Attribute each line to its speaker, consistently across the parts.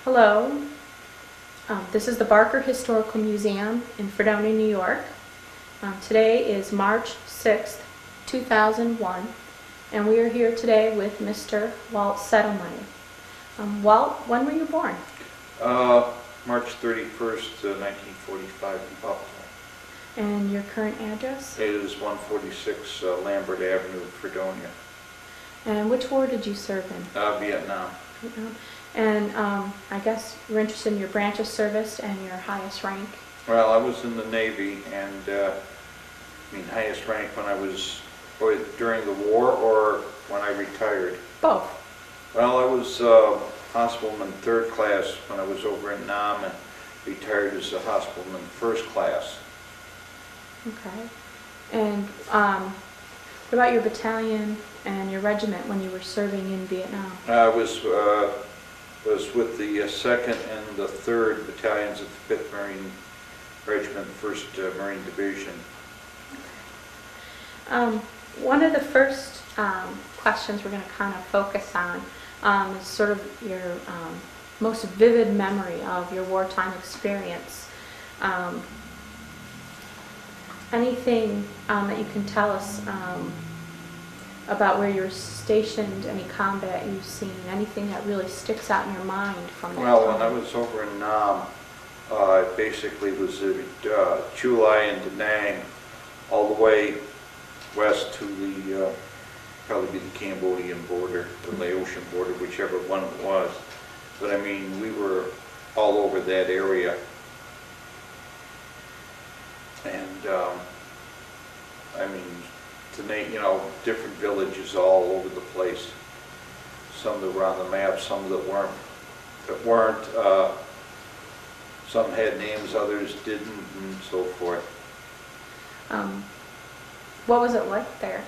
Speaker 1: Hello, this is the Barker Historical Museum in Fredonia, New York. Today is March 6th, 2001, and we are here today with Mr. Walt Sedlmayer. Walt, when were you born?
Speaker 2: March 31st, 1945 in Buffalo.
Speaker 1: And your current address?
Speaker 2: It is 146 Lambert Avenue, Fredonia.
Speaker 1: And which war did you serve in?
Speaker 2: Vietnam.
Speaker 1: Vietnam. And I guess you're interested in your branch of service and your highest rank?
Speaker 2: Well, I was in the Navy, and highest rank when I was during the war or when I retired?
Speaker 1: Both.
Speaker 2: Well, I was Hospitalman 3rd class when I was over in Nam, and retired as a Hospitalman 1st class.
Speaker 1: Okay. And what about your battalion and your regiment when you were serving in Vietnam?
Speaker 2: I was with the 2nd and the 3rd battalions of the 5th Marine Regiment, 1st Marine Division.
Speaker 1: One of the first questions we're going to kind of focus on is sort of your most vivid memory of your wartime experience. Anything that you can tell us about where you were stationed, any combat you've seen, anything that really sticks out in your mind from that
Speaker 2: Well,
Speaker 1: time?
Speaker 2: when I was over in Nam, it basically was at Chu Lai and Da Nang, all the way west to the, probably the Cambodian border, the Laotian border, whichever one it was. But I mean, we were all over that area. And to name, different villages all over the place. Some that were on the map, some that weren't. Some had names, others didn't, and so forth.
Speaker 1: What was it like there?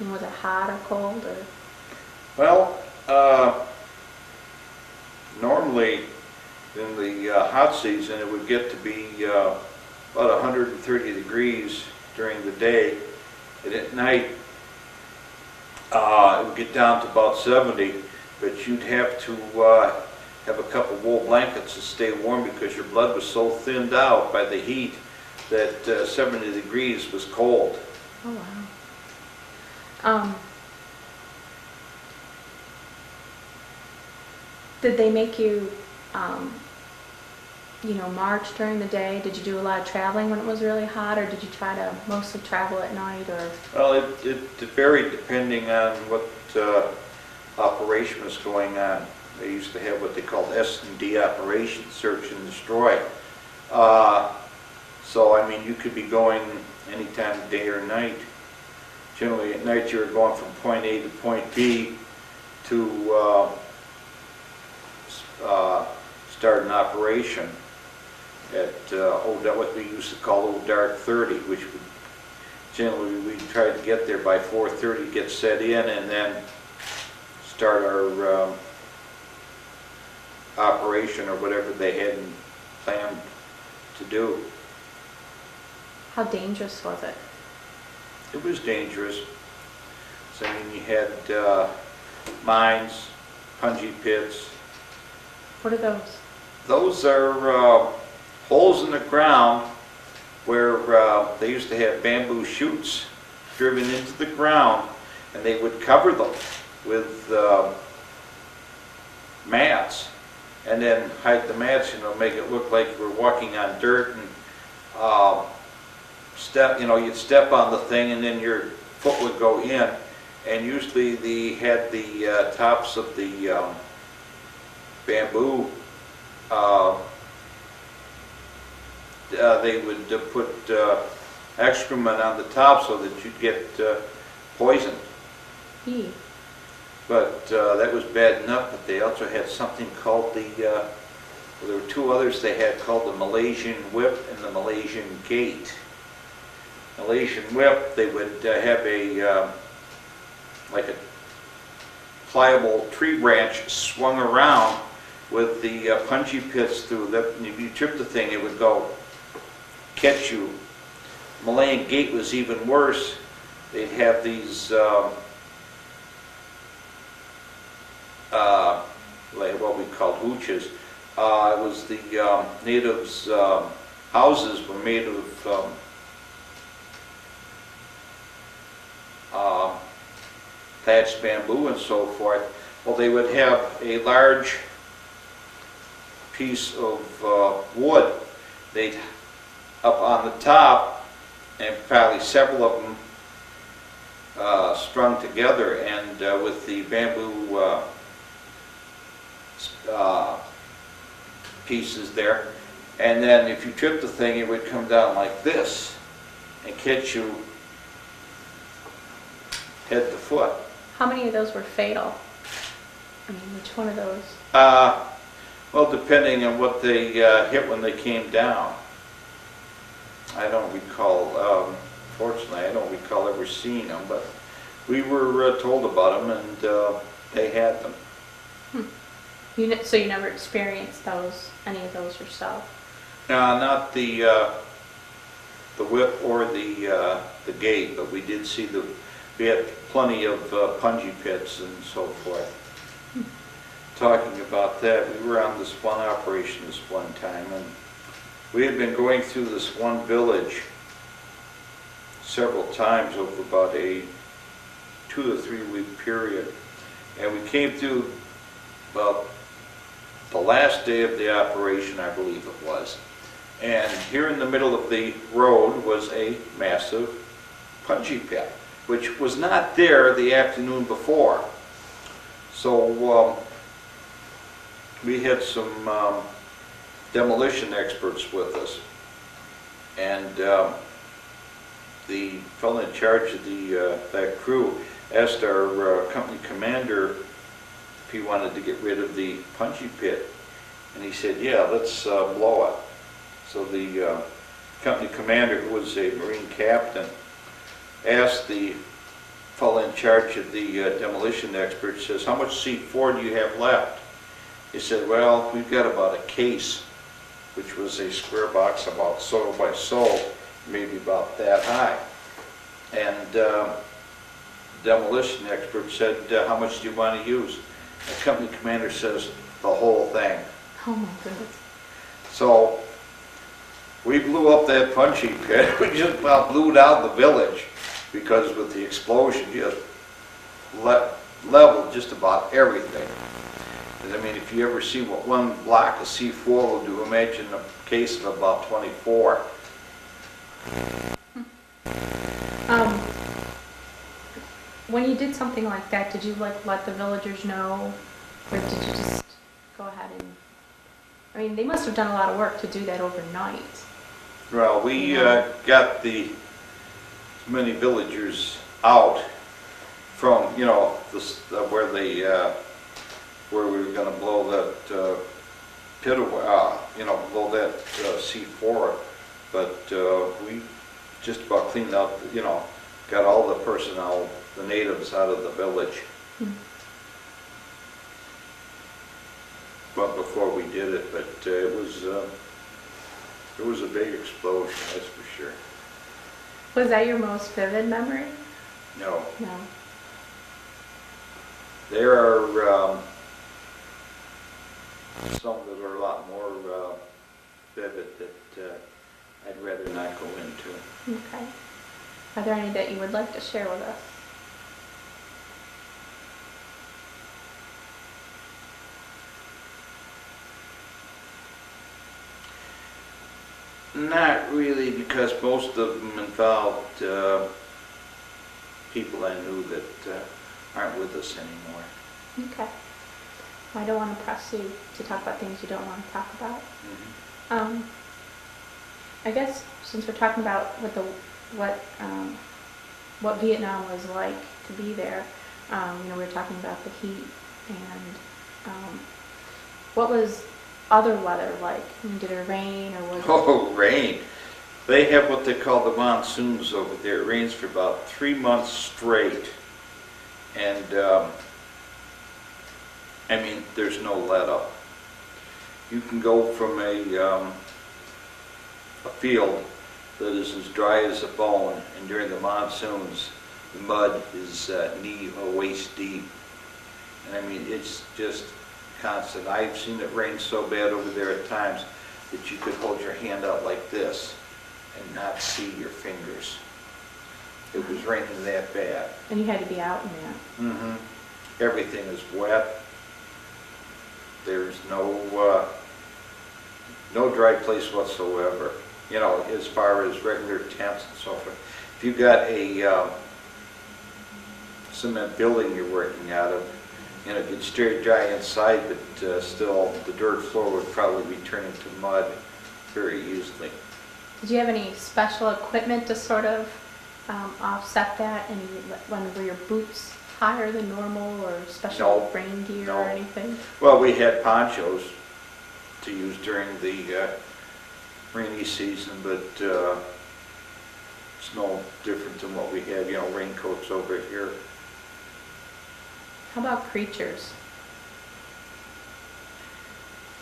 Speaker 1: Was it hot or cold? Or?
Speaker 2: Well, normally in the hot season it would get to be about 130 degrees during the day, and at night it would get down to about 70, but you'd have to have a couple wool blankets to stay warm because your blood was so thinned out by the heat that 70 degrees was cold.
Speaker 1: Oh, wow. Did they make you, march during the day? Did you do a lot of traveling when it was really hot, or did you try to mostly travel at night? Or?
Speaker 2: Well, it varied depending on what operation was going on. They used to have what they called S&D operations, search and destroy. So, you could be going any time of day or night. Generally at night you were going from point A to point B to start an operation at what we used to call Old Dark 30, which would generally we'd try to get there by 4:30, get set in, and then start our operation or whatever they had planned to do.
Speaker 1: How dangerous was it?
Speaker 2: It was dangerous. So, you had mines, punji pits.
Speaker 1: What are those?
Speaker 2: Those are holes in the ground where they used to have bamboo chutes driven into the ground, and they would cover them with mats, and then hide the mats, make it look like you were walking on dirt, and you'd step on the thing and then your foot would go in, and usually they had the tops of the bamboo, they would put excrement on the top so that you'd get poisoned.
Speaker 1: Eee.
Speaker 2: But that was bad enough, but they also had something called there were two others they had called the Malaysian Whip and the Malaysian Gate. Malaysian Whip, they would have like a pliable tree branch swung around with the punji pits through that. If you tripped the thing, it would go catch you. Malayan Gate was even worse. They'd have these like what we called hooches, It was the natives' houses were made of thatched bamboo and so forth. Well, they would have a large piece of wood. They'd up on the top, and probably several of them strung together, and with the bamboo pieces there. And then if you tripped the thing, it would come down like this and catch you head to foot.
Speaker 1: How many of those were fatal? I mean, which one of those?
Speaker 2: Well, depending on what they hit when they came down. I don't recall, fortunately, I don't recall ever seeing them, but we were told about them, and they had them.
Speaker 1: So you never experienced any of those yourself?
Speaker 2: Not the whip or the gate, but we did see we had plenty of punji pits and so forth. Talking about that, we were on this one operation this one time, and we had been going through this one village several times over about a 2 to 3 week period, and we came through about the last day of the operation, I believe it was, and here in the middle of the road was a massive punji pit, which was not there the afternoon before. So we had some demolition experts with us, and the fellow in charge of that crew asked our company commander if he wanted to get rid of the punji pit, and he said, yeah, let's blow it. So the company commander, who was a Marine captain, asked the fellow in charge of the demolition expert, says, how much C4 do you have left? He said, well, we've got about a case, which was a square box about so by so, maybe about that high. And the demolition expert said, how much do you want to use? The company commander says, the whole thing.
Speaker 1: Oh my goodness.
Speaker 2: So we blew up that punji pit. We just about blew down the village, because with the explosion just leveled just about everything. And I mean, if you ever see what one block of C4 will do, imagine a case of about 24.
Speaker 1: When you did something like that, did you let the villagers know, or did you just go ahead and? I mean, they must have done a lot of work to do that overnight.
Speaker 2: Well, we got as many villagers out from where they where we were going to blow that pit away, blow that C4, but we just about cleaned out, got all the personnel, the natives, out of the village. But before we did it, but it was a big explosion, that's for sure.
Speaker 1: Was that your most vivid memory?
Speaker 2: No.
Speaker 1: No.
Speaker 2: There are some that are a lot more vivid that I'd rather not go into.
Speaker 1: Okay. Are there any that you would like to share with us?
Speaker 2: Not really, because most of them involved people I knew that aren't with us anymore.
Speaker 1: Okay. Well, I don't want to press you to talk about things you don't want to talk about. I guess since we're talking about what Vietnam was like to be there, we were talking about the heat, and what was other weather like? I mean, did it rain, or was it?
Speaker 2: Oh, rain. They have what they call the monsoons over there. It rains for about 3 months straight. And, I mean, there's no let up. You can go from a field that is as dry as a bone, and during the monsoons, the mud is knee or waist deep. And I mean, it's just constant. I've seen it rain so bad over there at times that you could hold your hand out like this and not see your fingers. It was raining that bad.
Speaker 1: And you had to be out in that.
Speaker 2: Mm-hmm. Everything is wet. There's no dry place whatsoever. You know, as far as regular tents and so forth. If you got a cement building you're working out of, you know, you'd stay dry inside, but still the dirt floor would probably be turning to mud very easily.
Speaker 1: Did you have any special equipment to sort of offset that? Were your boots higher than normal, or special
Speaker 2: No.
Speaker 1: rain gear
Speaker 2: No.
Speaker 1: or anything?
Speaker 2: Well, we had ponchos to use during the rainy season, but it's no different than what we have, you know, raincoats over here.
Speaker 1: How about creatures?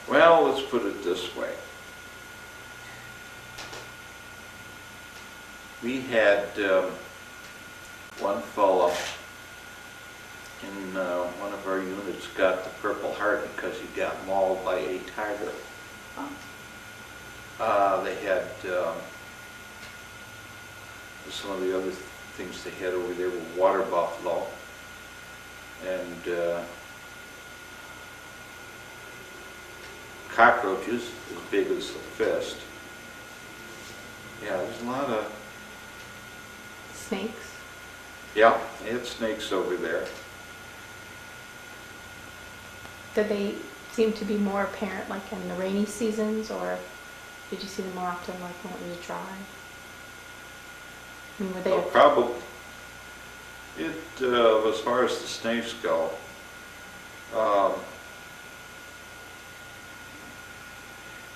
Speaker 2: Well, let's put it this way. We had one fellow in one of our units got the Purple Heart because he got mauled by a tiger. They had some of the other things they had over there were water buffalo and cockroaches as big as a fist. Yeah, there's a lot of...
Speaker 1: Snakes?
Speaker 2: Yeah, they had snakes over there.
Speaker 1: Did they seem to be more apparent like in the rainy seasons, or did you see them more often like when it was dry? I mean, were they...
Speaker 2: Well, probably. As far as the snakes go, I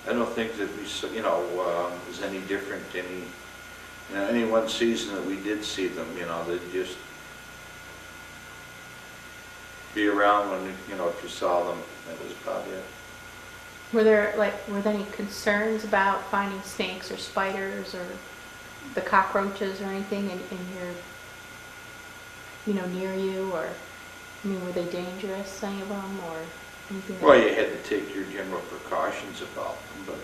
Speaker 2: don't think that we, was any different any one season that we did see them. You know, they'd just be around when if you saw them. That was about it.
Speaker 1: Were there any concerns about finding snakes or spiders or the cockroaches or anything in your, near you, or, I mean, were they dangerous, any of them, or anything?
Speaker 2: Well, you had to take your general precautions about them, but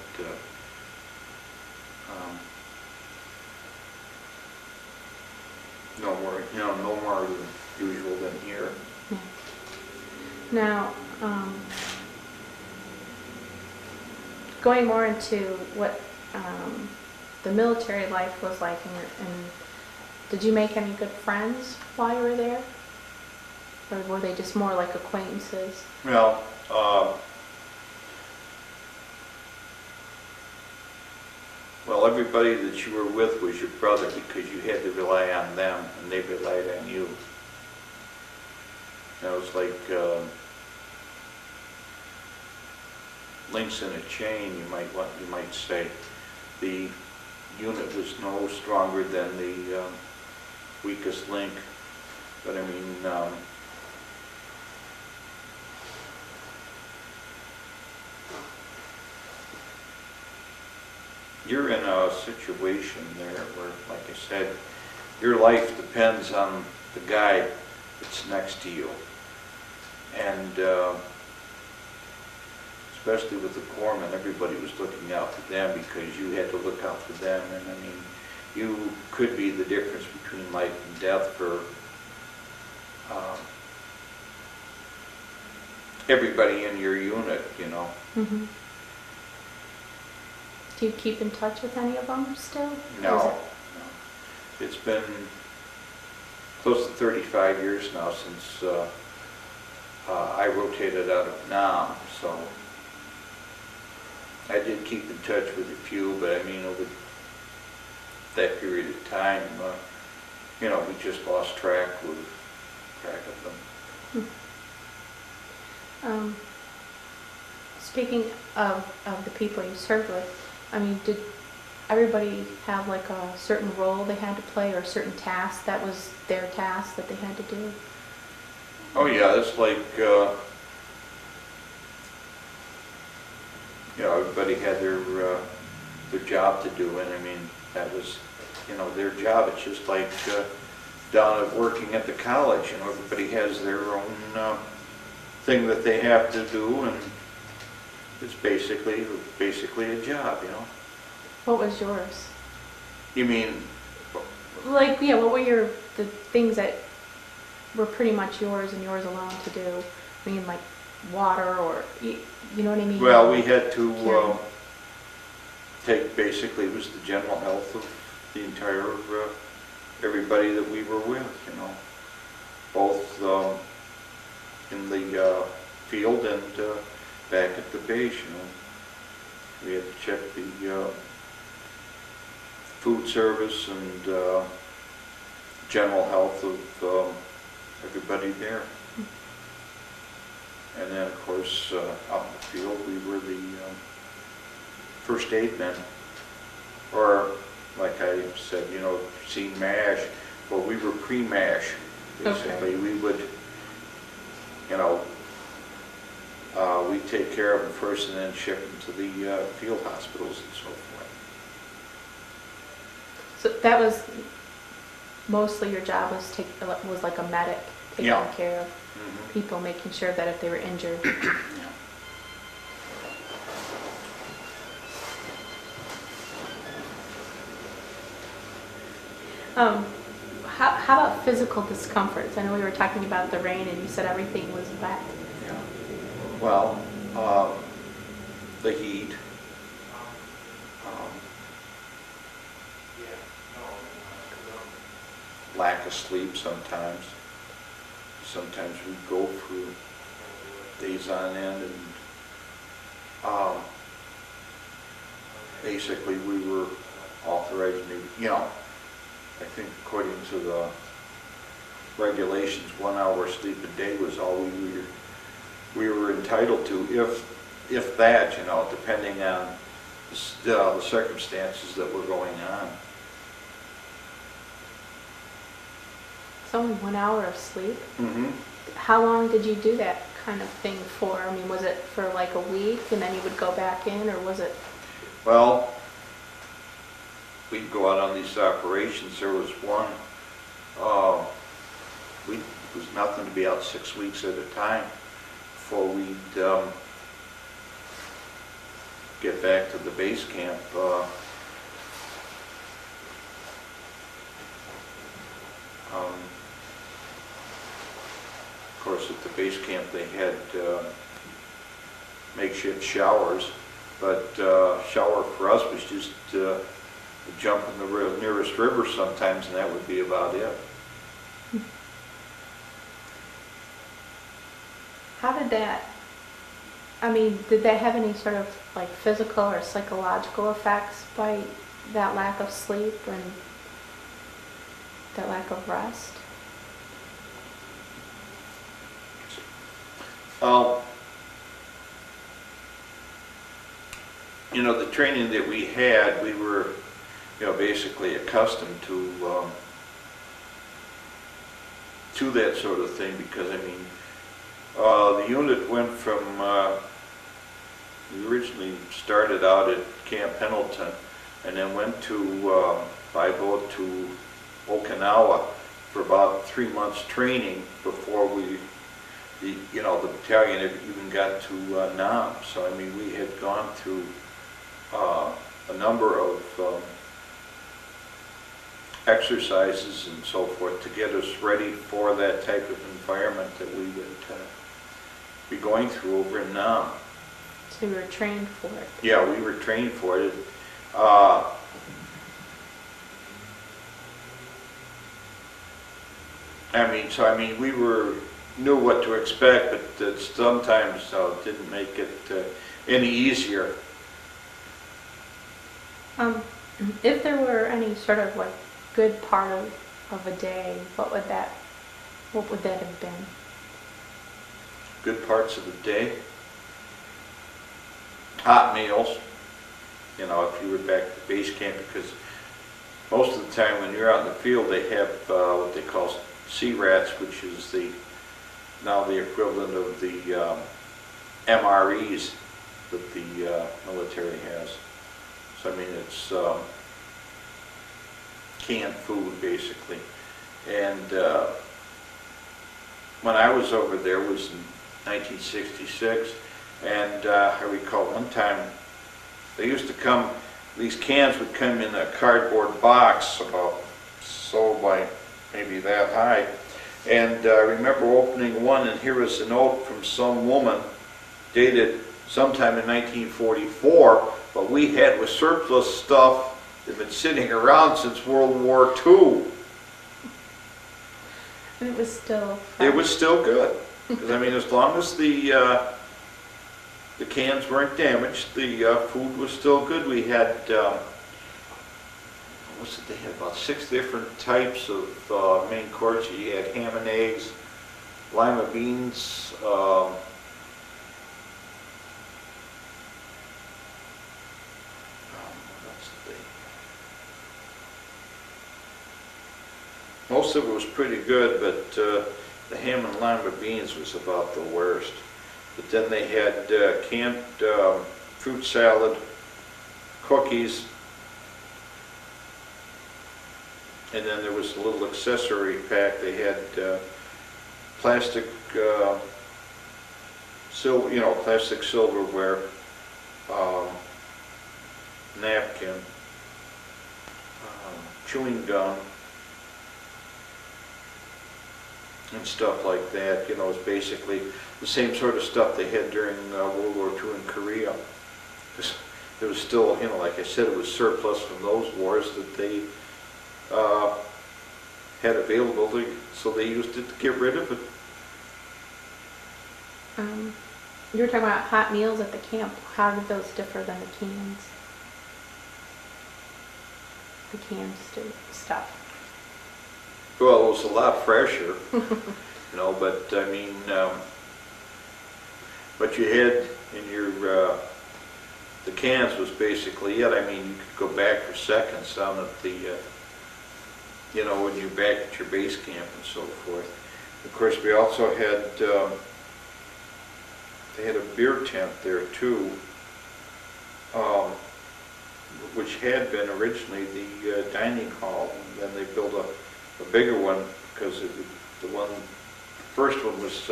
Speaker 2: no more than usual than here.
Speaker 1: Yeah. Now, going more into what the military life was like, and did you make any good friends while you were there? Or were they just more like acquaintances?
Speaker 2: Well, everybody that you were with was your brother because you had to rely on them and they relied on you. It was like links in a chain, you might say. The unit was no stronger than the weakest link, but I mean, you're in a situation there where, like I said, your life depends on the guy that's next to you. And especially with the corpsmen, everybody was looking out for them because you had to look out for them. And I mean, you could be the difference between life and death for everybody in your unit,
Speaker 1: Mm-hmm. Do you keep in touch with any of them still?
Speaker 2: No. It's been close to 35 years now since I rotated out of Nam, so I did keep in touch with a few, but I mean, over that period of time, we just lost track of them.
Speaker 1: Speaking of the people you served with, I mean, did everybody have like a certain role they had to play, or a certain task that was their task that they had to do?
Speaker 2: Oh yeah, it's like, everybody had their job to do, and I mean, that was, their job. It's just like down at working at the college, everybody has their own thing that they have to do, and it's basically a job, you know.
Speaker 1: What was yours?
Speaker 2: You mean,
Speaker 1: Like, yeah, what were the things that were pretty much yours and yours alone to do? I mean, like water or, you know what I mean?
Speaker 2: well, we had to
Speaker 1: Carry.
Speaker 2: take, basically, it was the general health of the entire, everybody that we were with, you know, both in the field and back at the base, you know. We had to check the food service and general health of everybody there. And then, of course, out in the field, we were the first aid men. Or, like I said, you know, seen MASH. Well, we were pre-MASH, basically.
Speaker 1: Okay.
Speaker 2: We would, you know, we'd take care of them first and then ship them to the field hospitals and so forth.
Speaker 1: So that was mostly your job, was like a medic, taking
Speaker 2: Yeah.
Speaker 1: care of
Speaker 2: Mhm.
Speaker 1: people, making sure that if they were injured. How about physical discomforts? I know we were talking about the rain and you said everything was wet.
Speaker 2: Yeah. Well, the heat. Lack of sleep sometimes. Sometimes we'd go for days on end, and basically we were authorized, maybe, you know, I think according to the regulations, 1 hour sleep a day was all we were entitled to, if that, you know, depending on the circumstances that were going on.
Speaker 1: It's only 1 hour of sleep.
Speaker 2: Mm-hmm.
Speaker 1: How long did you do that kind of thing for? I mean, was it for like a week and then you would go back in, or was it?
Speaker 2: Well, we'd go out on these operations. There was one, it was nothing to be out 6 weeks at a time before we'd get back to the base camp. Of course, at the base camp they had makeshift showers, but shower for us was just jump in the nearest river sometimes, and that would be about it.
Speaker 1: How did that, I mean, did that have any sort of like physical or psychological effects by that lack of sleep and that lack of rest?
Speaker 2: You know, the training that we had, we were, you know, basically accustomed to that sort of thing, because, I mean, the unit went from, we originally started out at Camp Pendleton and then went to, by boat to Okinawa for about 3 months training before you know, the battalion even got to Nam. So, I mean, we had gone through a number of exercises and so forth to get us ready for that type of environment that we would be going through over in Nam.
Speaker 1: So you were trained for it?
Speaker 2: Yeah, we were trained for it. I mean, we knew what to expect, but it sometimes didn't make it any easier.
Speaker 1: If there were any sort of like good part of a day, what would that have been?
Speaker 2: Good parts of the day. Hot meals. You know, if you were back at base camp, because most of the time when you're out in the field, they have what they call C-rats, which is now the equivalent of the MREs that the military has. So, I mean, it's canned food, basically. And when I was over there, was 1966. And I recall one time, they used to come, these cans would come in a cardboard box about so by maybe that high. And I remember opening one, and here was a note from some woman dated sometime in 1944, but we had with surplus stuff that had been sitting around since World War II.
Speaker 1: And it was still
Speaker 2: It was still good. Because I mean, as long as the cans weren't damaged, the food was still good. We had, what's it, they had about 6 different types of main course. You had ham and eggs, lima beans, most of it was pretty good, but the ham and lima beans was about the worst. But then they had canned fruit salad, cookies, and then there was a little accessory pack. They had plastic, plastic silverware, napkin, chewing gum, and stuff like that. You know, it's basically the same sort of stuff they had during World War II in Korea. There was still, you know, like I said, it was surplus from those wars that they had available, so they used it to get rid of it.
Speaker 1: You were talking about hot meals at the camp. How did those differ than the cans? The canned stuff.
Speaker 2: Well, it was a lot fresher, you know, but I mean, what you had in your, the cans was basically it. I mean, you could go back for seconds down at the, you know, when you're back at your base camp and so forth. Of course, we also had, they had a beer tent there too, which had been originally the dining hall, and then they built a bigger one because the first one was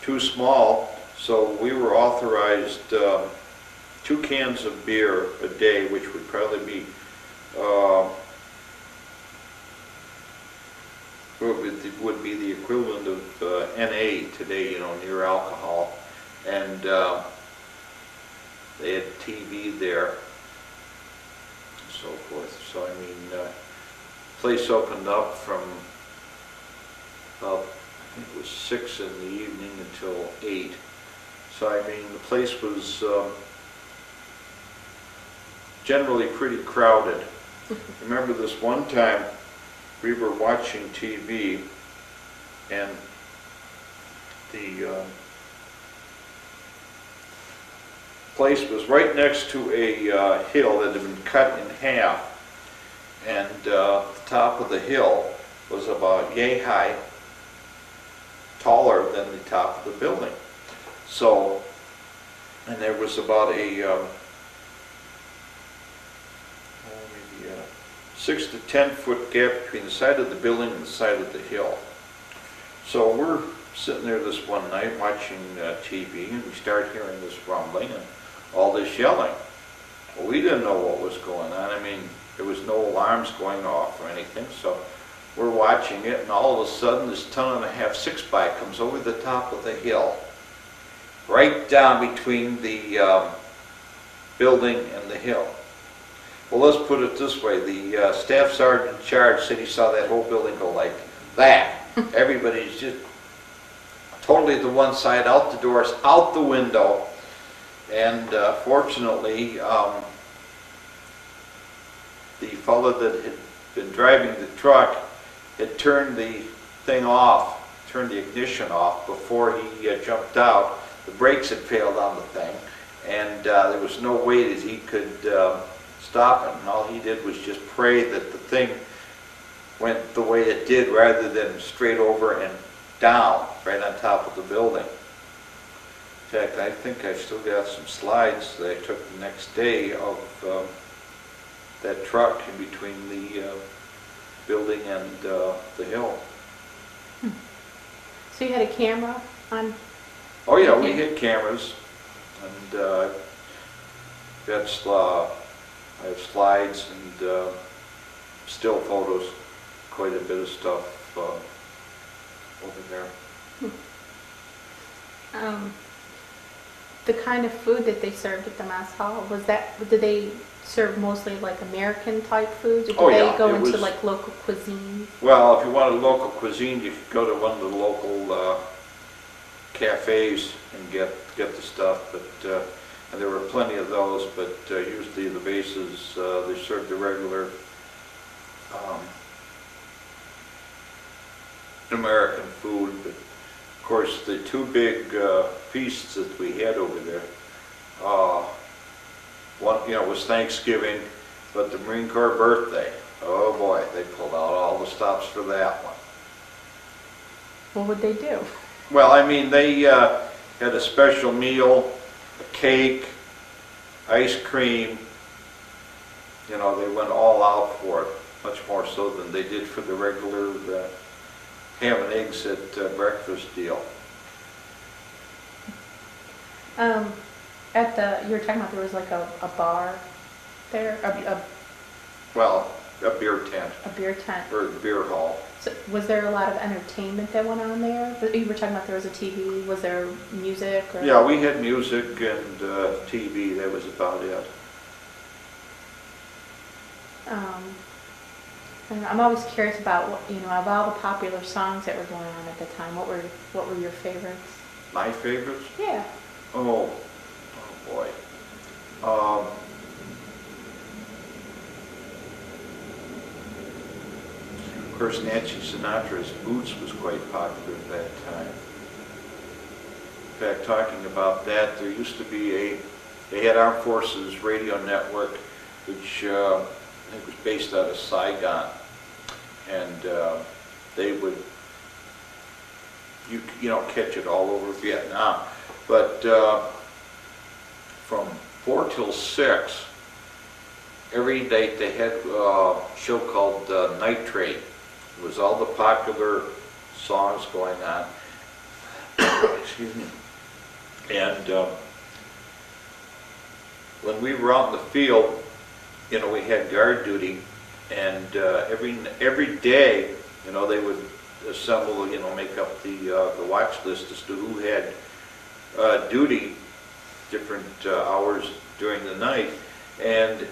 Speaker 2: too small, so we were authorized 2 cans of beer a day, which would probably be would be the equivalent of NA today, you know, near alcohol, and they had TV there and so forth. So I mean, place opened up from about, I think it was 6 in the evening until 8. So I mean, the place was generally pretty crowded. Remember this one time we were watching TV, and the place was right next to a hill that had been cut in half, and the top of the hill was about yay high, taller than the top of the building. So, and there was about a 6 to 10 foot gap between the side of the building and the side of the hill. So we're sitting there this one night watching TV, and we start hearing this rumbling and all this yelling. Well, we didn't know what was going on. I mean, there was no alarms going off or anything, so we're watching it, and all of a sudden this 1.5-ton 6-by comes over the top of the hill, right down between the building and the hill. Well, let's put it this way, the staff sergeant in charge said he saw that whole building go like that. Everybody's just totally to one side, out the doors, out the window, and fortunately, the fellow that had been driving the truck had turned the thing off, turned the ignition off before he jumped out. The brakes had failed on the thing, and there was no way that he could stop it, and all he did was just pray that the thing went the way it did rather than straight over and down right on top of the building. In fact, I think I still got some slides that I took the next day of that truck in between the building and the hill.
Speaker 1: So you had a camera on
Speaker 2: Oh yeah, we had cameras, and I have slides and still photos, quite a bit of stuff over there.
Speaker 1: The kind of food that they served at the mess hall, did they serve mostly like American type foods? Or did
Speaker 2: Oh,
Speaker 1: they
Speaker 2: yeah,
Speaker 1: go
Speaker 2: it
Speaker 1: into
Speaker 2: was-
Speaker 1: like local cuisine?
Speaker 2: Well, if you wanted local cuisine, you could go to one of the local cafes and get the stuff, but and there were plenty of those, but usually the bases, they served the regular American food. But of course, the two big feasts that we had over there, one, was Thanksgiving, but the Marine Corps birthday, oh boy, they pulled out all the stops for that one.
Speaker 1: What would they do?
Speaker 2: Well, I mean, they had a special meal, a cake, ice cream. They went all out for it, much more so than they did for the regular ham and eggs at breakfast deal.
Speaker 1: You were talking about there was like a bar there,
Speaker 2: Well, a beer tent,
Speaker 1: a beer tent.
Speaker 2: or beer hall.
Speaker 1: So was there a lot of entertainment that went on there? You were talking about there was a TV. Was there music? Or?
Speaker 2: Yeah, we had music and TV, that was about it.
Speaker 1: And I'm always curious about of all the popular songs that were going on at the time, what were your favorites?
Speaker 2: My favorites?
Speaker 1: Yeah.
Speaker 2: Oh boy. Of course, Nancy Sinatra's Boots was quite popular at that time. In fact, talking about that, there used to be they had Armed Forces Radio Network, which I think was based out of Saigon, and they would, catch it all over Vietnam. But from 4 till 6, every night they had a show called Night Train. It was all the popular songs going on. Excuse me. And when we were out in the field, we had guard duty, and every day, they would assemble, make up the watch list as to who had duty different hours during the night, and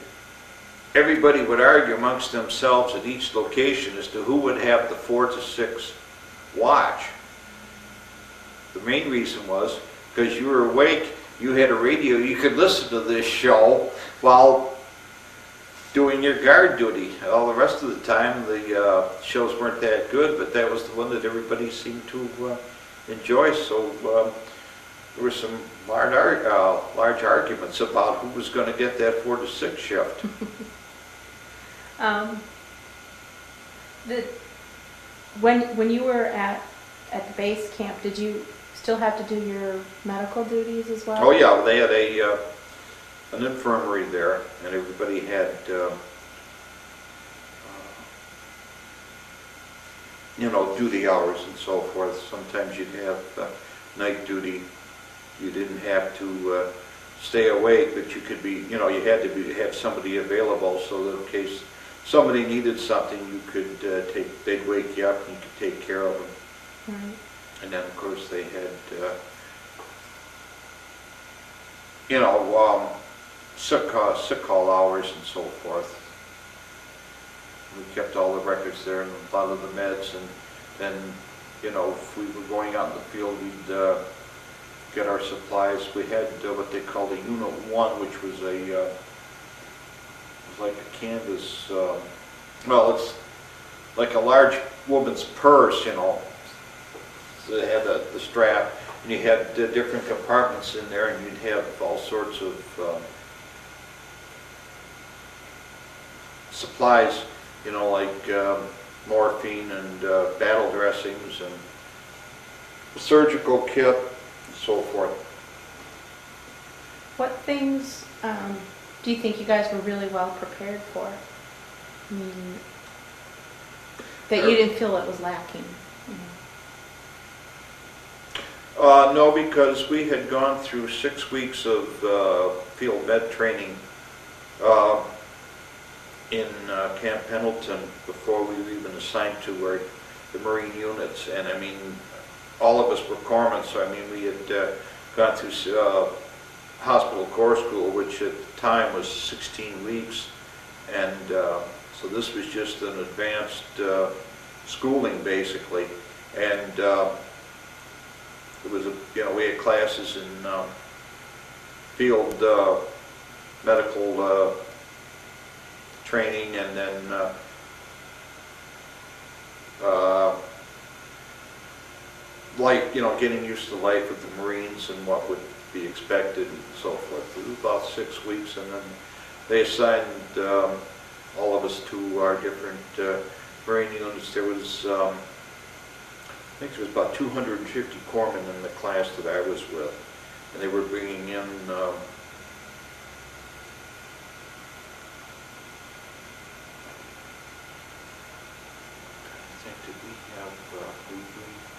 Speaker 2: everybody would argue amongst themselves at each location as to who would have the 4 to 6 watch. The main reason was because you were awake, you had a radio, you could listen to this show while doing your guard duty. All the rest of the time the shows weren't that good, but that was the one that everybody seemed to enjoy. So there were some large arguments about who was going to get that 4 to 6 shift.
Speaker 1: When you were at the base camp, did you still have to do your medical duties as well?
Speaker 2: Oh yeah, they had an infirmary there, and everybody had duty hours and so forth. Sometimes you'd have night duty. You didn't have to stay awake, but you could be, you had to have somebody available so that in case somebody needed something, you could they'd wake you up and you could take care of them.
Speaker 1: Right.
Speaker 2: And then of course they had, sick call hours and so forth. We kept all the records there and a lot of the meds, and then, if we were going out in the field, we'd get our supplies. We had what they called a Unit 1, which was like a canvas, it's like a large woman's purse, So it had the strap, and you had different compartments in there, and you'd have all sorts of supplies, like morphine and battle dressings and a surgical kit and so forth.
Speaker 1: What things do you think you guys were really well prepared for? I mean, that you didn't feel it was lacking?
Speaker 2: No, because we had gone through 6 weeks of field med training in Camp Pendleton before we were even assigned to the Marine units. And I mean, all of us were corpsmen, so I mean, we had gone through hospital corps school, which at the time was 16 weeks. And so this was just an advanced schooling, basically. And it was we had classes in field medical training, and then life, getting used to life with the Marines and what would be expected and so forth. It was about 6 weeks, and then they assigned all of us to our different Marine units. There was I think there was about 250 corpsmen in the class that I was with, and they were bringing in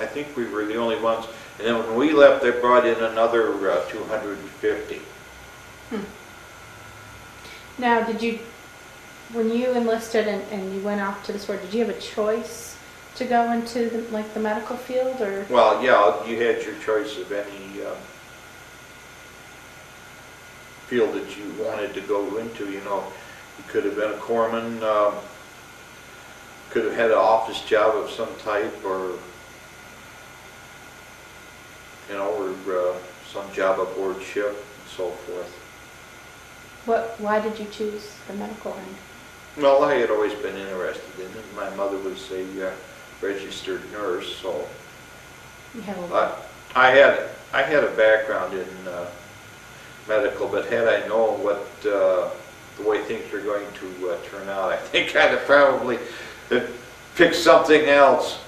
Speaker 2: I think we were the only ones, and then when we left, they brought in another 250.
Speaker 1: Now, when you enlisted and you went off to this war, did you have a choice to go into the medical field, or?
Speaker 2: Well, yeah, you had your choice of any field that you wanted to go into. You could have been a corpsman, could have had an office job of some type, or or some job aboard ship and so forth.
Speaker 1: Why did you choose the medical end?
Speaker 2: Well, I had always been interested in it. My mother was a registered nurse, so
Speaker 1: You have
Speaker 2: I had a background in medical, but had I known what the way things were going to turn out, I think I'd have probably picked something else.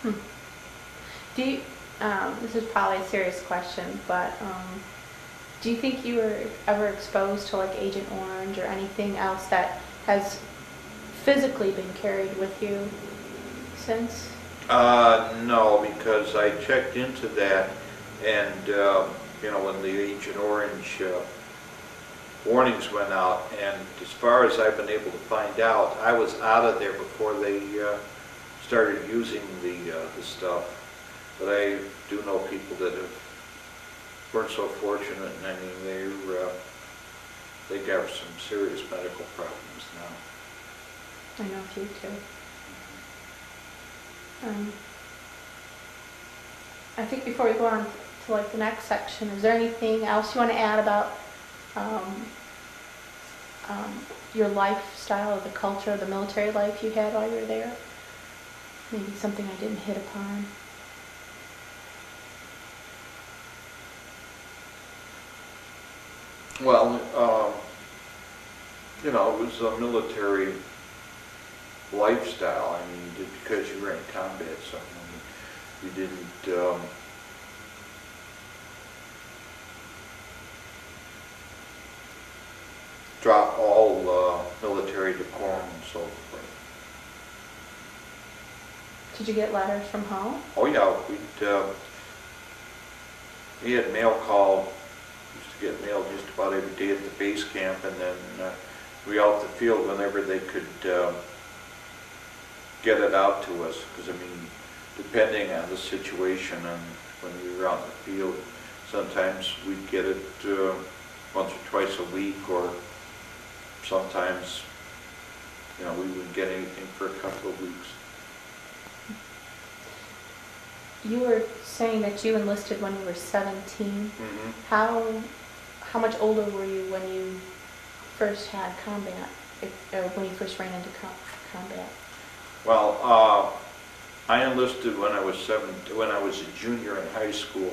Speaker 1: Do you, this is probably a serious question, but do you think you were ever exposed to Agent Orange or anything else that has physically been carried with you since?
Speaker 2: No, because I checked into that, and when the Agent Orange warnings went out, and as far as I've been able to find out, I was out of there before they started using the stuff. But I do know people that weren't so fortunate, and I mean they got some serious medical problems now.
Speaker 1: I know a few too. I think before we go on to the next section, is there anything else you want to add about your lifestyle or the culture of the military life you had while you were there? Maybe something I didn't hit upon.
Speaker 2: Well, it was a military lifestyle. I mean, because you were in combat, so you didn't drop all military decorum and so forth.
Speaker 1: Did you get letters from home?
Speaker 2: Oh yeah, we had mail call. Used to get mail just about every day at the base camp, and then we out the field whenever they could get it out to us. Because I mean, depending on the situation and when we were out in the field, sometimes we'd get it once or twice a week, or sometimes we wouldn't get anything for a couple of weeks.
Speaker 1: You were saying that you enlisted when you were 17.
Speaker 2: Mm-hmm.
Speaker 1: How much older were you when you first had combat, or when you first ran into combat?
Speaker 2: Well, I enlisted when I was a junior in high school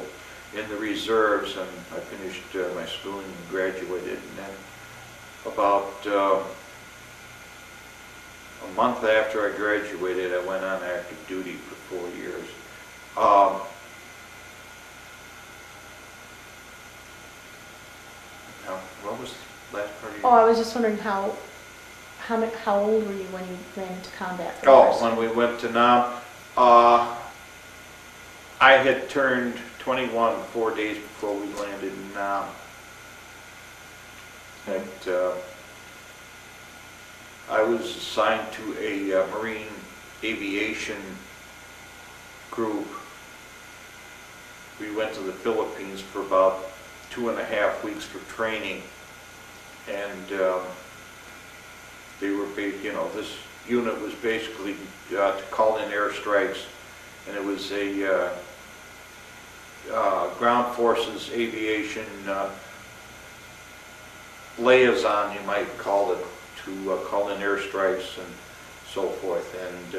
Speaker 2: in the reserves, and I finished my schooling and graduated. And then about a month after I graduated, I went on active duty for 4 years. Now, what was the last part of your...
Speaker 1: Oh, I was just wondering how old were you when you ran into combat?
Speaker 2: Oh, when we went to Nam, I had turned 21, 4 days before we landed in Nam. And I was assigned to a Marine aviation group. We went to the Philippines for about 2.5 weeks for training, and they were, this unit was basically to call in airstrikes, and it was a ground forces aviation liaison, you might call it, to call in airstrikes and so forth. And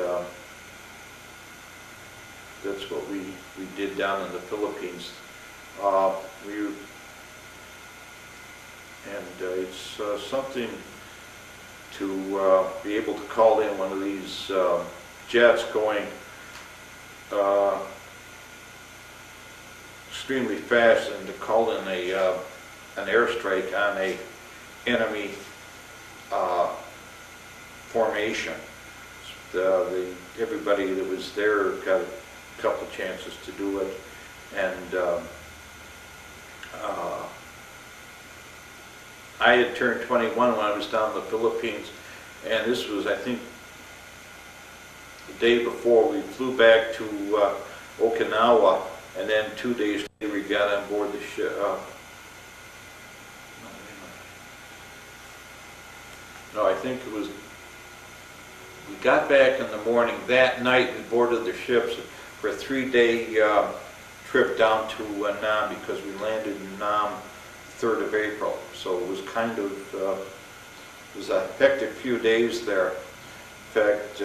Speaker 2: that's what we did down in the Philippines. It's something to be able to call in one of these jets going extremely fast, and to call in an airstrike on a enemy formation. Everybody that was there got a couple chances to do it, and I had turned 21 when I was down in the Philippines, and this was, I think, the day before we flew back to Okinawa, and then 2 days later we got on board the ship. No, I think it was, we got back in the morning. That night we boarded the ships for a 3-day trip down to Nam, because we landed in Nam 3rd of April. So it was kind of, it was a hectic few days there. In fact,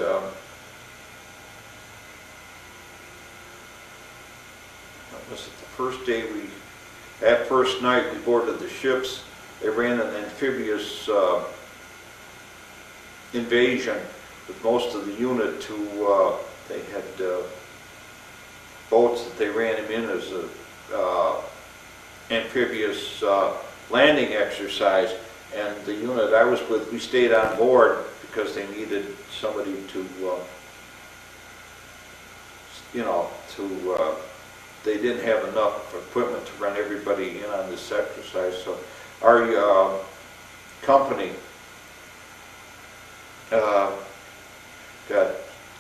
Speaker 2: was it the first day that first night we boarded the ships, they ran an amphibious invasion with most of the unit to, they had boats that they ran him in as a amphibious landing exercise, and the unit I was with, we stayed on board because they needed somebody to, they didn't have enough equipment to run everybody in on this exercise. So our company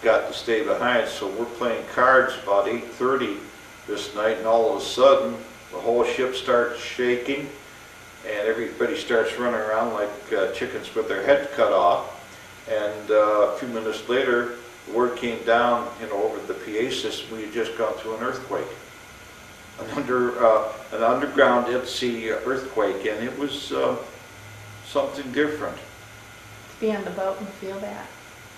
Speaker 2: got to stay behind, so we're playing cards about 8:30 this night, and all of a sudden the whole ship starts shaking, and everybody starts running around like chickens with their heads cut off. And a few minutes later, the word came down, over the PA system, we had just gone through an earthquake, an underground at-sea earthquake, and it was something different.
Speaker 1: To be on the boat and feel that.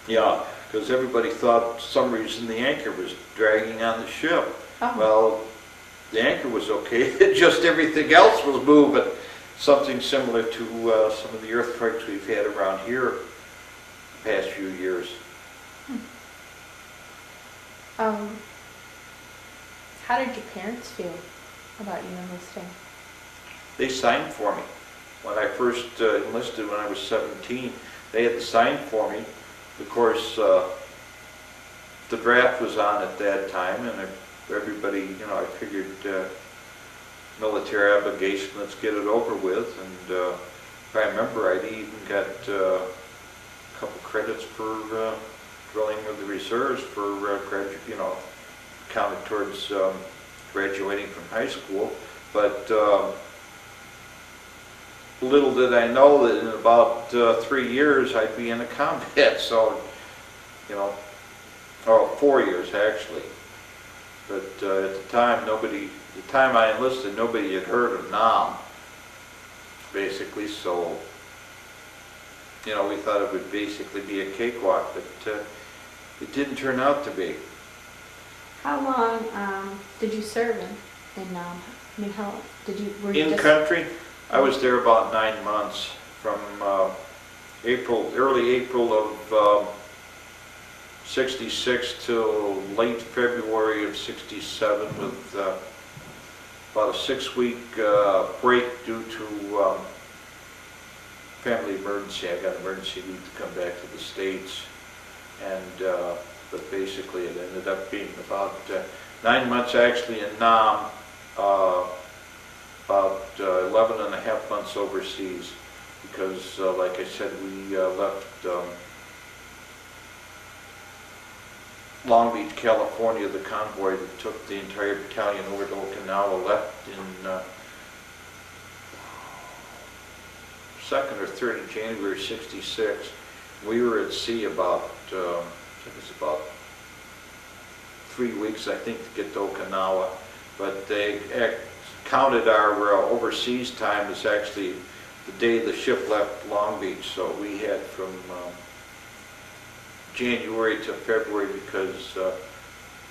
Speaker 2: Yeah, because everybody thought for some reason the anchor was dragging on the ship.
Speaker 1: Oh.
Speaker 2: Well, the anchor was okay, just everything else was moving. Something similar to some of the earthquakes we've had around here the past few years.
Speaker 1: How did your parents feel about you enlisting?
Speaker 2: They signed for me. When I first enlisted when I was 17, they had to sign for me. Of course, the draft was on at that time, and everybody, I figured military obligation, let's get it over with. And if I remember, I'd even got a couple credits for drilling of the reserves for counted towards graduating from high school. But little did I know that in about 3 years I'd be in the combat. So, or 4 years actually. But at the time I enlisted, nobody had heard of Nam, basically. So, we thought it would basically be a cakewalk, but it didn't turn out to be.
Speaker 1: How long did you serve in Nam? I mean, how did you? Were you
Speaker 2: In country, I was there about 9 months, from early April of '66 till late February of '67, with about a 6-week break due to family emergency. I got emergency leave to come back to the States, and but basically it ended up being about 9 months actually in Nam, about 11 and a half months overseas because, like I said, we left Long Beach, California. The convoy that took the entire battalion over to Okinawa left in 2nd or 3rd of January '66. We were at sea about, I think it was about 3 weeks, I think, to get to Okinawa. But they counted our overseas time as actually the day the ship left Long Beach. So we had from January to February because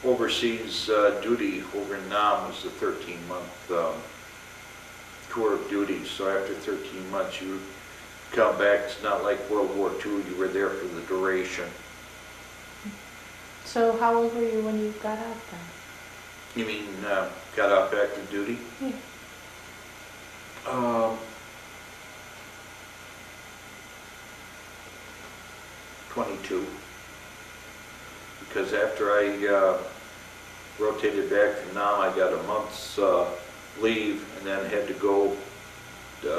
Speaker 2: overseas duty over in Nam was a 13-month tour of duty. So after 13 months you come back. It's not like World War II. You were there for the duration.
Speaker 1: So how old were you when you got out then?
Speaker 2: You mean got out back to duty?
Speaker 1: Yeah.
Speaker 2: 22. Because after I rotated back from Nam, I got a month's leave and then had to go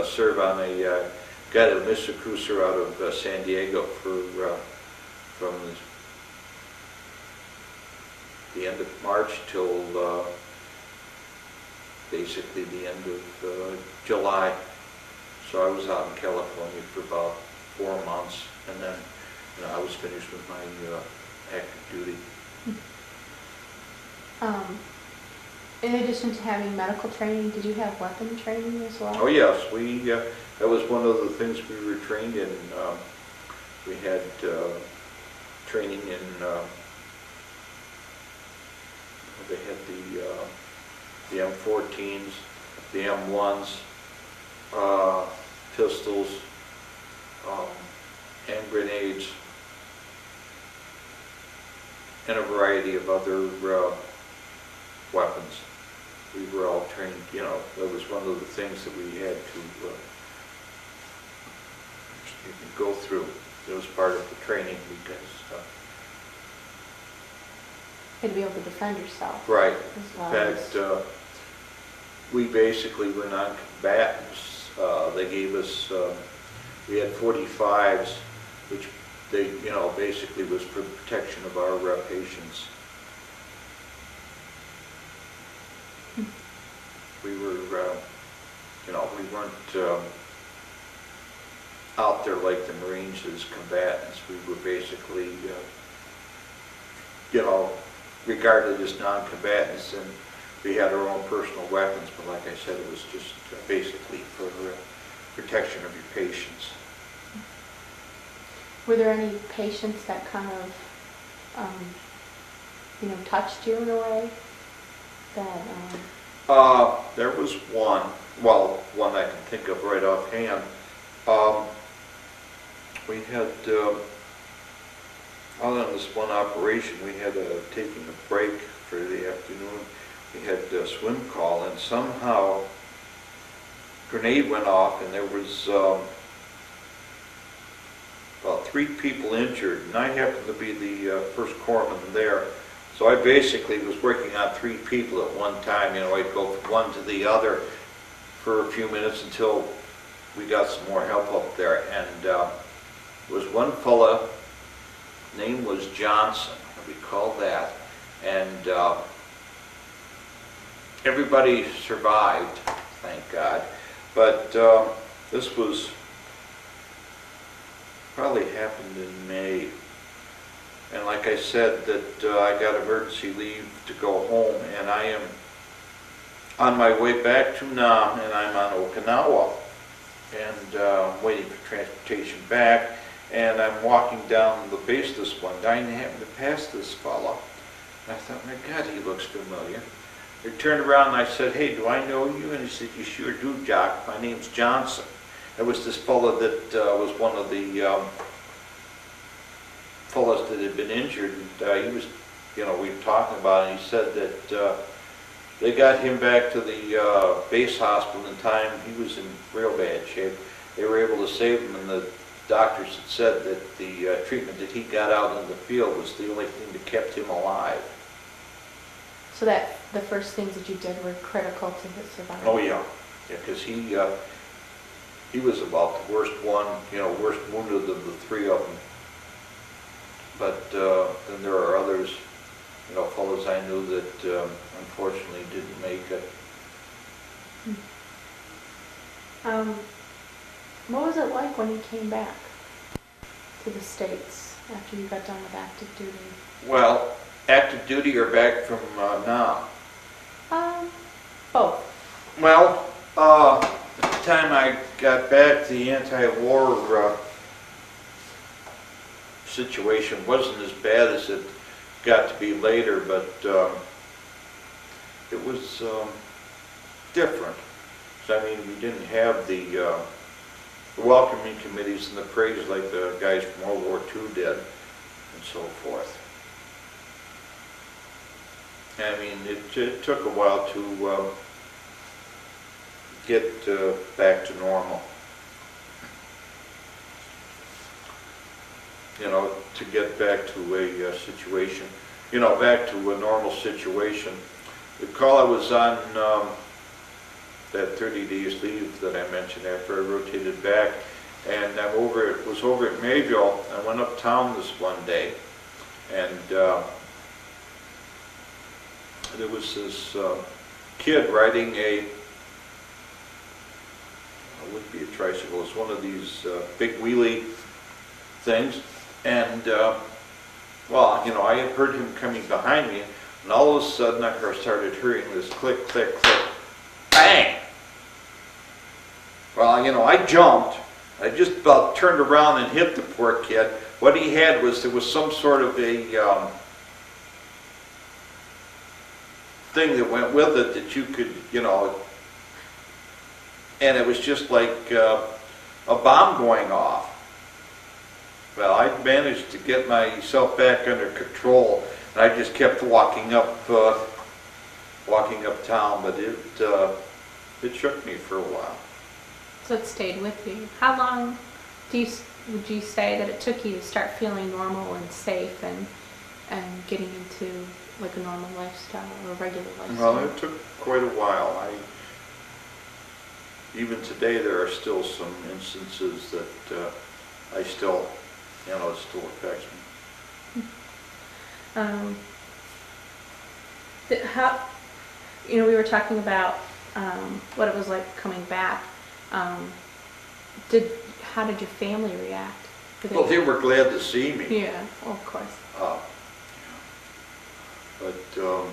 Speaker 2: serve on a guided missile cruiser out of San Diego for from the end of March till basically the end of July. So I was out in California for about 4 months, and then I was finished with my active duty.
Speaker 1: In addition to having medical training, did you have weapon training as well?
Speaker 2: Oh yes, we that was one of the things we were trained in. We had training in. They had the M14s, the M1s, pistols, hand grenades, and a variety of other weapons. We were all trained, that was one of the things that we had to go through. It was part of the training because
Speaker 1: You had to be able to defend yourself.
Speaker 2: right.
Speaker 1: As well
Speaker 2: In fact, we basically were non-combatants. They gave us, we had 45s, which they, basically was for the protection of our patients. We were, we weren't out there like the Marines as combatants. We were basically, regarded as non-combatants, and we had our own personal weapons, but like I said, it was just basically for protection of your patients.
Speaker 1: Were there any patients that kind of, touched you in a way? That,
Speaker 2: There was one I can think of right offhand. We had, other than this one operation, we had taking a break for the afternoon. We had a swim call, and somehow a grenade went off, and there was about 3 people injured, and I happened to be the first corpsman there. So I basically was working on 3 people at one time. I'd go from one to the other for a few minutes until we got some more help up there. And there was one fella, name was Johnson, I recall that, and everybody survived, thank God. But this was probably happened in May. And like I said, that I got emergency leave to go home, and I am on my way back to Nam, and I'm on Okinawa, and waiting for transportation back. And I'm walking down the base this one day, and I happened to pass this fella. And I thought, my God, he looks familiar. I turned around and I said, hey, do I know you? And he said, you sure do, Jock. My name's Johnson. It was this fella that was one of the fellas that had been injured. And he was, we were talking about it, and he said that they got him back to the base hospital in time. He was in real bad shape. They were able to save him, and the doctors had said that the treatment that he got out in the field was the only thing that kept him alive.
Speaker 1: so that the first things that you did were critical to his survival.
Speaker 2: Oh, yeah. Yeah, because he was about the worst one, worst wounded of the three of them. But then there are others, fellows I knew that unfortunately didn't make it.
Speaker 1: What was it like when you came back to the States after you got done with active duty?
Speaker 2: Well, active duty or back from Nam?
Speaker 1: Both.
Speaker 2: Well, at the time I got back, the anti-war situation wasn't as bad as it got to be later, but it was different. So, I mean, we didn't have the welcoming committees and the parades like the guys from World War II did, and so forth. I mean, it took a while to get back to normal. To get back to a situation, back to a normal situation. Recall I was on that 30 days leave that I mentioned after I rotated back, and was over at Mayville. I went uptown this one day, and there was this kid riding it wouldn't be a tricycle, it's one of these big wheelie things, and well, I had heard him coming behind me, and all of a sudden I started hearing this click, click, click, bang! Well, I jumped. I just about turned around and hit the poor kid. What he had was, there was some sort of a thing that went with it that you could, and it was just like a bomb going off. Well, I managed to get myself back under control, and I just kept walking uptown, but it shook me for a while.
Speaker 1: So it stayed with you. How long would you say that it took you to start feeling normal and safe and getting into like a normal lifestyle or a regular lifestyle?
Speaker 2: Well, it took quite a while. Even today there are still some instances that I still, it still affects
Speaker 1: me. We were talking about what it was like coming back. How did your family react?
Speaker 2: Well, they were glad to see me.
Speaker 1: Yeah, well, of course.
Speaker 2: But of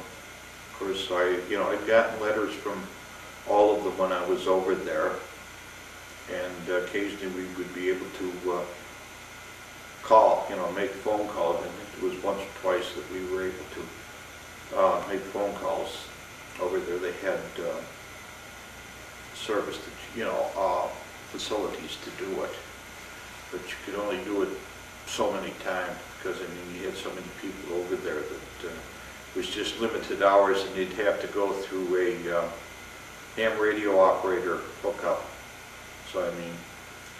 Speaker 2: course, I'd gotten letters from all of them when I was over there, and occasionally we would be able to call, make phone calls. I think it was once or twice that we were able to make phone calls over there. They had service, facilities to do it, but you could only do it so many times because, you had so many people over there that it was just limited hours, and you'd have to go through a ham radio operator hookup. So,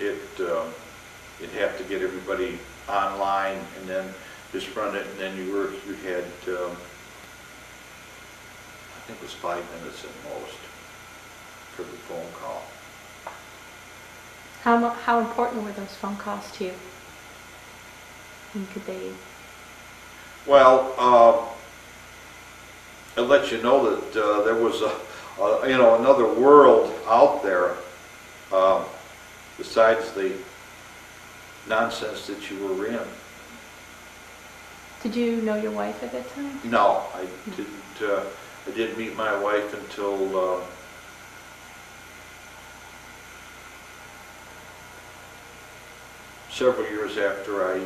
Speaker 2: you'd have to get everybody online and then just run it, and then you had, I think it was 5 minutes at most for the phone call.
Speaker 1: How important were those phone calls to you? And could they?
Speaker 2: Well, it lets you know that there was another world out there besides the nonsense that you were in.
Speaker 1: Did you know your wife at that time?
Speaker 2: No, I didn't. I didn't meet my wife until several years after I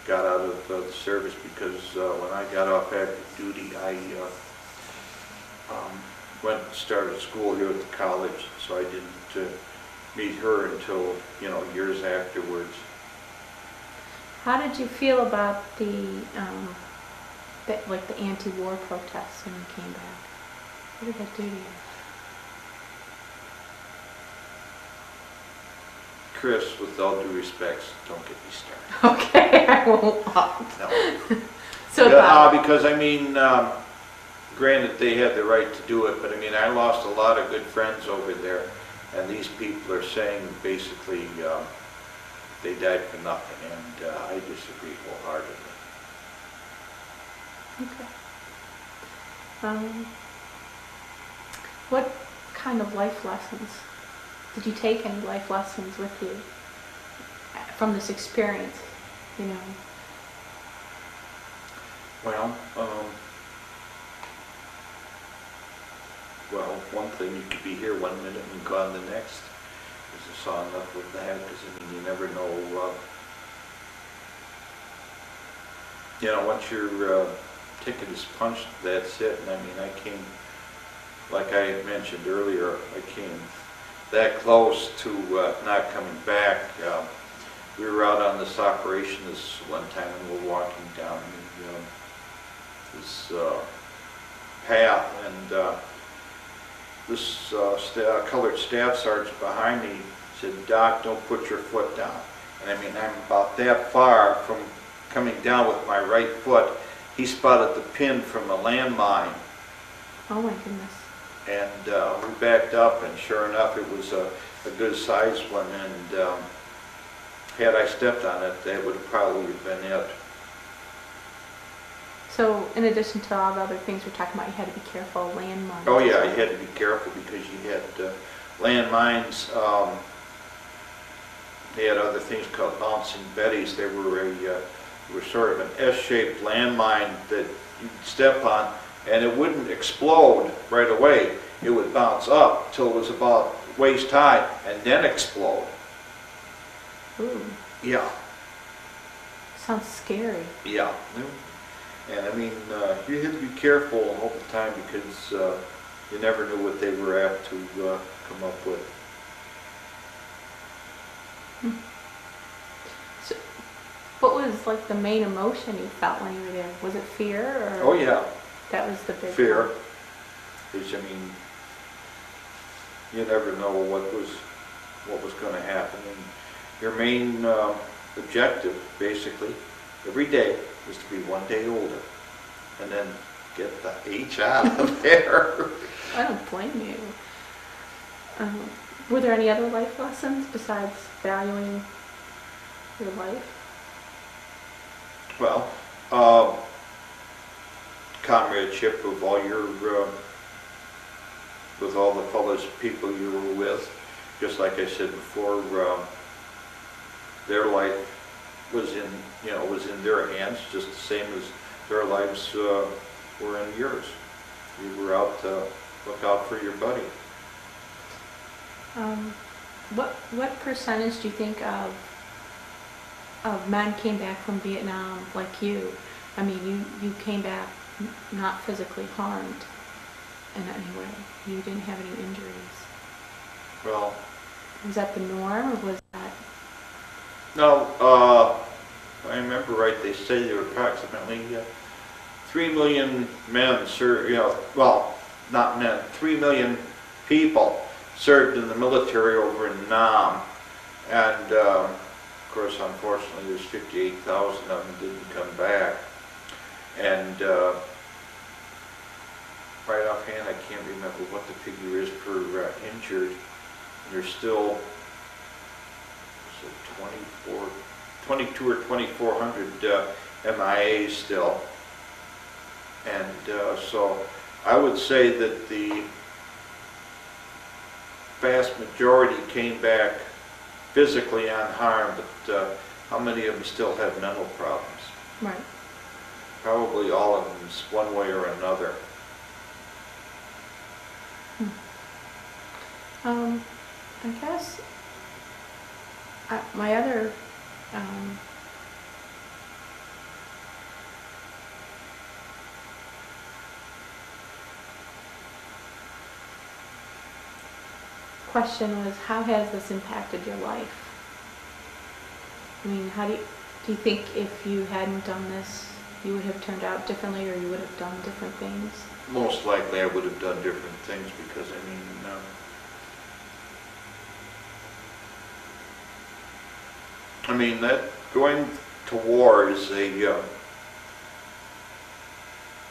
Speaker 2: got out of the service, because when I got off active duty, I went and started school here at the college, so I didn't meet her until, years afterwards.
Speaker 1: How did you feel about the anti-war protests when you came back? What did that do to you?
Speaker 2: Chris, with all due respect, don't get me started.
Speaker 1: Okay, I won't.
Speaker 2: No.
Speaker 1: So
Speaker 2: because granted, they had the right to do it, but I mean, I lost a lot of good friends over there, and these people are saying basically they died for nothing, and I disagree wholeheartedly.
Speaker 1: Okay. What kind of life lessons, did you take any life lessons with you from this experience, you know?
Speaker 2: Well, one thing, you could be here 1 minute and gone the next. There's a saw enough with that, because I mean, you never know. Once your ticket is punched, that's it. And I mean, I came, like I had mentioned earlier, I came that close to not coming back. We were out on this operation this one time, and we're walking down this path, and this colored staff sergeant behind me said, "Doc, don't put your foot down." And I mean, I'm about that far from coming down with my right foot. He spotted the pin from a landmine.
Speaker 1: Oh my goodness.
Speaker 2: And we backed up, and sure enough, it was a good sized one, and had I stepped on it, that would have probably been it.
Speaker 1: So, in addition to all the other things we're talking about, you had to be careful of landmines.
Speaker 2: Oh yeah, you had to be careful, because you had landmines. They had other things called bouncing betties. They were sort of an S-shaped landmine that you'd step on, and it wouldn't explode right away. It would bounce up till it was about waist high, and then explode.
Speaker 1: Ooh.
Speaker 2: Yeah.
Speaker 1: Sounds scary.
Speaker 2: Yeah. And I mean, you had to be careful all the time, because you never knew what they were apt to come up with.
Speaker 1: So, what was like the main emotion you felt when you were there? Was it fear, or?
Speaker 2: Oh yeah.
Speaker 1: That was the big
Speaker 2: fear.
Speaker 1: one?
Speaker 2: Because I mean, you never know what was going to happen, and your main objective, basically, every day, was to be 1 day older, and then get the H out of there.
Speaker 1: I don't blame you. Were there any other life lessons besides valuing your life?
Speaker 2: Well, comradeship of all your, with all the fellows, people you were with. Just like I said before, their life was in their hands, just the same as their lives were in yours. You were out to look out for your buddy.
Speaker 1: What percentage do you think of men came back from Vietnam like you? I mean, you came back not physically harmed in any way. You didn't have any injuries.
Speaker 2: Well,
Speaker 1: was that the norm, or was that?
Speaker 2: No, if I remember right, they say there were approximately 3 million men served, well, not men, 3 million people served in the military over in Nam. And of course, unfortunately, there's 58,000 of them didn't come back. And right offhand, I can't remember what the figure is per injured. There's still 22 or 2,400 MIAs still. And so I would say that the vast majority came back physically unharmed, but how many of them still have mental problems?
Speaker 1: Right.
Speaker 2: Probably all of them, one way or another.
Speaker 1: I guess my other question was, how has this impacted your life? I mean, how do you think if you hadn't done this, you would have turned out differently, or you would have done different things?
Speaker 2: Most likely I would have done different things, because I mean that going to war is a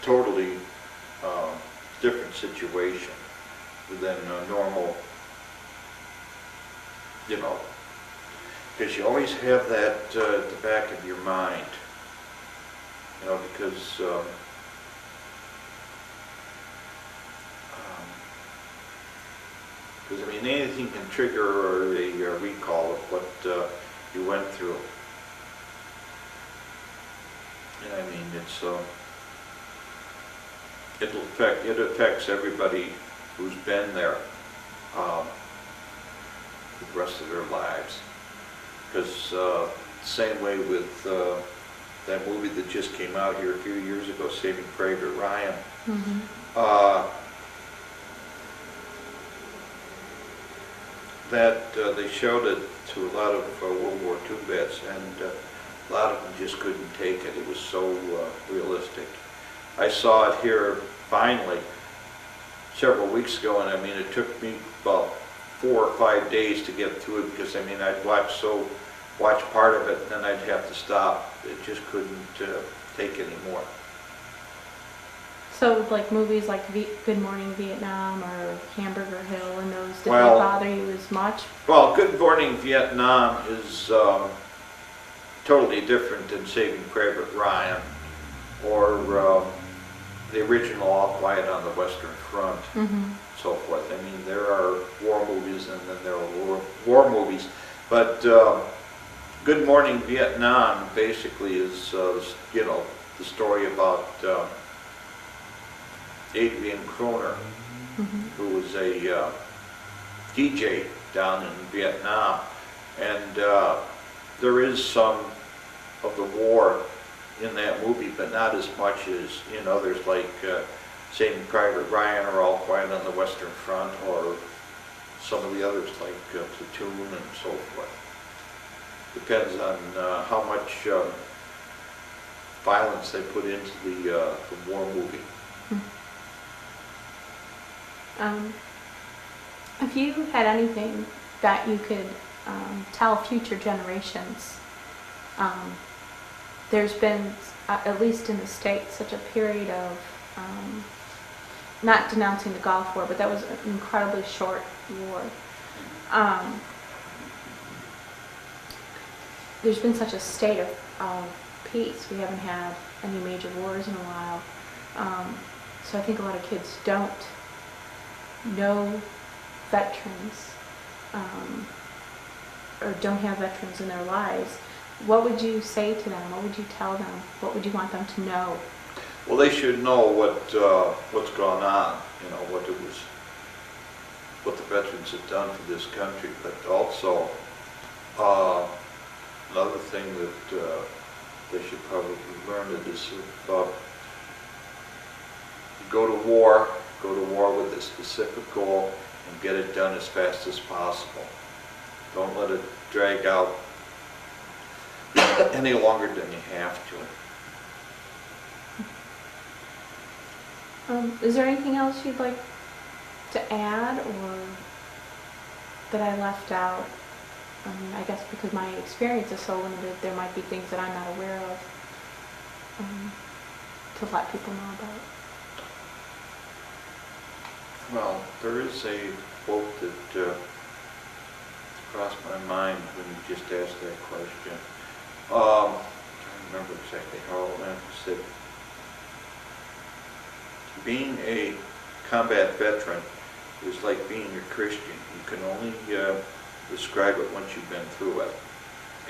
Speaker 2: totally situation than a normal, you know, because you always have that at the back of your mind, you know, because I mean, anything can trigger a recall of what you went through. And I mean, it's it affects everybody who's been there the rest of their lives. Because same way with that movie that just came out here a few years ago, Saving Private Ryan. Mm-hmm. That they showed it to a lot of World War II vets, and a lot of them just couldn't take it. It was so realistic. I saw it here finally several weeks ago, and I mean, it took me about 4 or 5 days to get through it, because I mean, I'd watch part of it, and then I'd have to stop. It just couldn't take anymore.
Speaker 1: So like movies like Good Morning Vietnam or Hamburger Hill and those, did they
Speaker 2: Well,
Speaker 1: bother you as much?
Speaker 2: Well, Good Morning Vietnam is totally different than Saving Private Ryan or the original All Quiet on the Western Front, mm-hmm. so forth. I mean, there are war movies and then there are war movies, but Good Morning Vietnam basically is, you know, the story about Adrian Kroner, mm-hmm. who was a DJ down in Vietnam, and there is some of the war in that movie, but not as much as in others like Saving Private Ryan or All Quiet on the Western Front, or some of the others like Platoon and so forth. Depends on how much violence they put into the war movie.
Speaker 1: If you had anything that you could tell future generations, there's been, at least in the States, such a period of, not denouncing the Gulf War, but that was an incredibly short war. There's been such a state of peace. We haven't had any major wars in a while. So I think a lot of kids don't know veterans, or don't have veterans in their lives. What would you say to them? What would you tell them? What would you want them to know?
Speaker 2: Well, they should know what's gone on. You know, what the veterans have done for this country, but also another thing that they should probably learn is if you go to war with a specific goal and get it done as fast as possible. Don't let it drag out any longer than you have
Speaker 1: to. Is there anything else you'd like to add, or that I left out? I guess because my experience is so limited, there might be things that I'm not aware of to let people know about.
Speaker 2: Well, there is a quote that crossed my mind when you just asked that question. I don't remember exactly how it went. It said, being a combat veteran is like being a Christian. You can only describe it once you've been through it.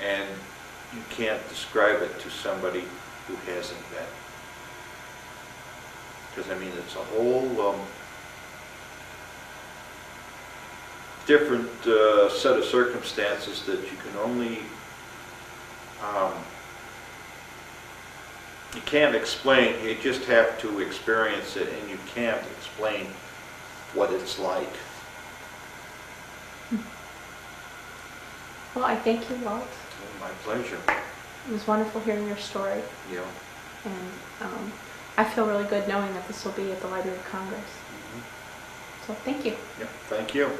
Speaker 2: And you can't describe it to somebody who hasn't been. Because, I mean, it's a whole different set of circumstances that you can only, you can't explain. You just have to experience it, and you can't explain what it's like.
Speaker 1: Well, I thank you, Walt.
Speaker 2: Oh, my pleasure.
Speaker 1: It was wonderful hearing your story.
Speaker 2: Yeah.
Speaker 1: And I feel really good knowing that this will be at the Library of Congress. Mm-hmm. So thank you.
Speaker 2: Yeah, thank you.